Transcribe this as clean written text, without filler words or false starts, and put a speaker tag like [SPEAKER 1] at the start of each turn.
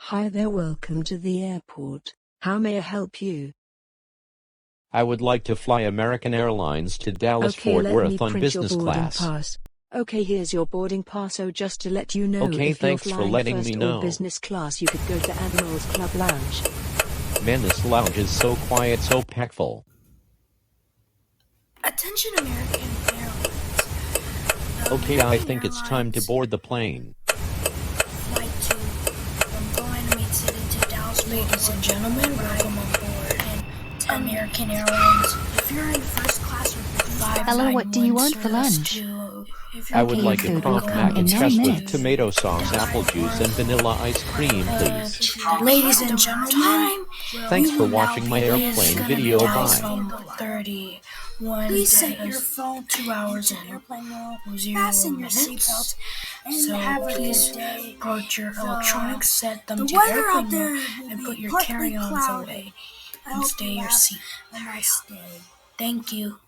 [SPEAKER 1] Hi there, welcome to the airport. How may I help you?
[SPEAKER 2] I would like to fly American Airlines to Dallas-Fort Worth on business class.
[SPEAKER 1] Pass. Okay, here's your boarding pass. So just to let you know,
[SPEAKER 2] Okay,
[SPEAKER 1] if you're
[SPEAKER 2] thanks for
[SPEAKER 1] flying
[SPEAKER 2] letting
[SPEAKER 1] first
[SPEAKER 2] me
[SPEAKER 1] or
[SPEAKER 2] know.
[SPEAKER 1] business class, you could go to Admiral's Club Lounge.
[SPEAKER 2] Man, this lounge is so quiet, so packful.
[SPEAKER 3] Attention American Airlines.
[SPEAKER 2] Okay, I think it's time to board the plane.
[SPEAKER 3] Flight 2 from Dynamite City to Dallas. Ladies and gentlemen, welcome aboard American Airlines. If you're in first class or
[SPEAKER 4] Hello, what do you want for lunch?
[SPEAKER 2] I would like a
[SPEAKER 4] food
[SPEAKER 2] Kraft
[SPEAKER 4] will come
[SPEAKER 2] mac
[SPEAKER 4] in
[SPEAKER 2] and
[SPEAKER 4] 9
[SPEAKER 2] cheese with
[SPEAKER 4] minutes.
[SPEAKER 2] tomato sauce, apple juice, and vanilla ice cream, please.
[SPEAKER 3] Ladies and gentlemen,
[SPEAKER 2] Thanks for watching my airplane video. Bye.
[SPEAKER 3] 31 Please set your phone 2 hours in airplane mode. Fasten your seatbelt and have a good day. Approach your electronics, set them to airplane mode, and put your carry-ons away. And stay your seat. Thank you.